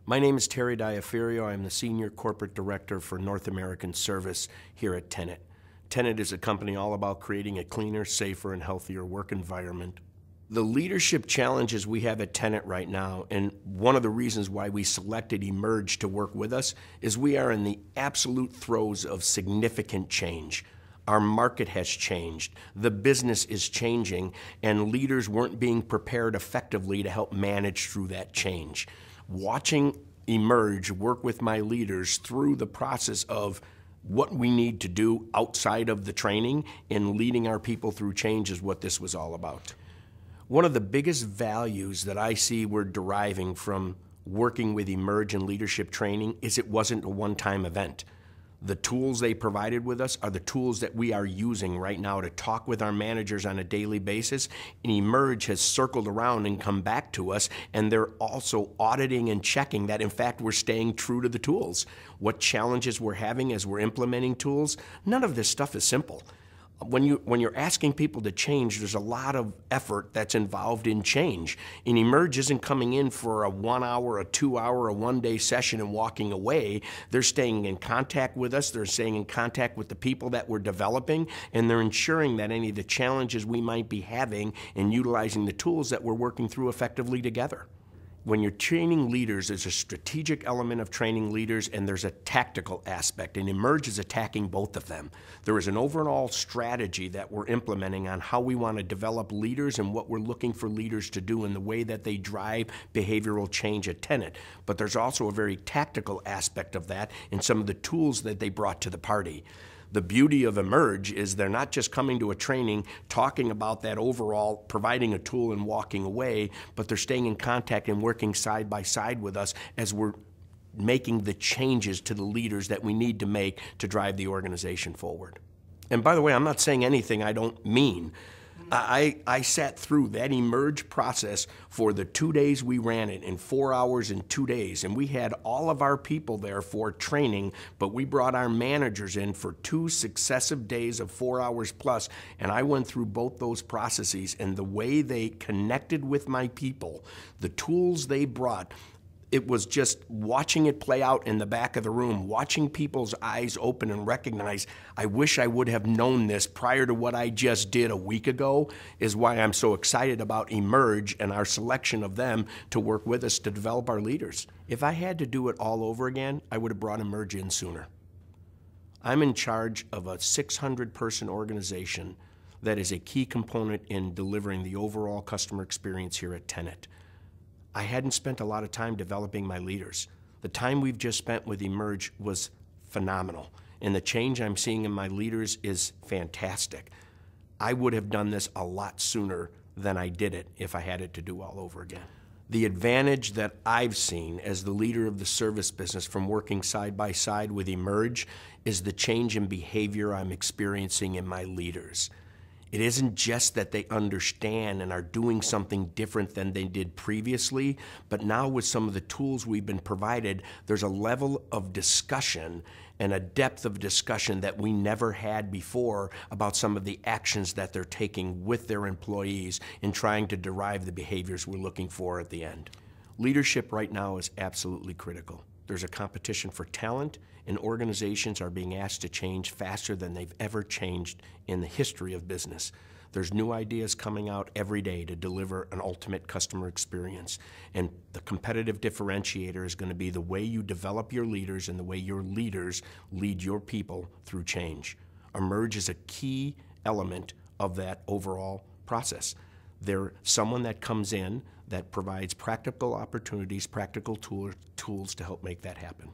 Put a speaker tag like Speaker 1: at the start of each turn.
Speaker 1: My name is Terry Diaferio. I'm the Senior Corporate Director for North American Service here at Tennant. Tennant is a company all about creating a cleaner, safer, and healthier work environment. The leadership challenges we have at Tennant right now, and one of the reasons why we selected Emerge to work with us, is we are in the absolute throes of significant change. Our market has changed, the business is changing, and leaders weren't being prepared effectively to help manage through that change. Watching Emerge work with my leaders through the process of what we need to do outside of the training and leading our people through change is what this was all about. One of the biggest values that I see we're deriving from working with Emerge and leadership training is it wasn't a one-time event. The tools they provided with us are the tools that we are using right now to talk with our managers on a daily basis. And Emerge has circled around and come back to us, and they're also auditing and checking that, in fact, we're staying true to the tools. What challenges we're having as we're implementing tools, none of this stuff is simple. When you're asking people to change, there's a lot of effort that's involved in change. And Emerge isn't coming in for a 1 hour, a 2 hour, a 1 day session and walking away. They're staying in contact with us, they're staying in contact with the people that we're developing, and they're ensuring that any of the challenges we might be having and utilizing the tools that we're working through effectively together. When you're training leaders, there's a strategic element of training leaders and there's a tactical aspect, and Emerge is attacking both of them. There is an overall strategy that we're implementing on how we want to develop leaders and what we're looking for leaders to do in the way that they drive behavioral change at Tennant. But there's also a very tactical aspect of that in some of the tools that they brought to the party. The beauty of Emerge is they're not just coming to a training, talking about that overall, providing a tool and walking away, but they're staying in contact and working side by side with us as we're making the changes to the leaders that we need to make to drive the organization forward. And by the way, I'm not saying anything I don't mean. I sat through that Emerge process for the 2 days we ran it in 4 hours and 2 days, and we had all of our people there for training, but we brought our managers in for 2 successive days of 4 hours plus, and I went through both those processes, and the way they connected with my people, the tools they brought, it was just watching it play out in the back of the room, watching people's eyes open and recognize, I wish I would have known this prior to what I just did a week ago, is why I'm so excited about Emerge and our selection of them to work with us to develop our leaders. If I had to do it all over again, I would have brought Emerge in sooner. I'm in charge of a 600-person organization that is a key component in delivering the overall customer experience here at Tennant. I hadn't spent a lot of time developing my leaders. The time we've just spent with Emerge was phenomenal, and the change I'm seeing in my leaders is fantastic. I would have done this a lot sooner than I did it if I had it to do all over again. The advantage that I've seen as the leader of the service business from working side by side with Emerge is the change in behavior I'm experiencing in my leaders. It isn't just that they understand and are doing something different than they did previously, but now with some of the tools we've been provided, there's a level of discussion and a depth of discussion that we never had before about some of the actions that they're taking with their employees in trying to derive the behaviors we're looking for at the end. Leadership right now is absolutely critical. There's a competition for talent, and organizations are being asked to change faster than they've ever changed in the history of business. There's new ideas coming out every day to deliver an ultimate customer experience. And the competitive differentiator is going to be the way you develop your leaders and the way your leaders lead your people through change. Emerge is a key element of that overall process. They're someone that comes in that provides practical opportunities, practical tools to help make that happen.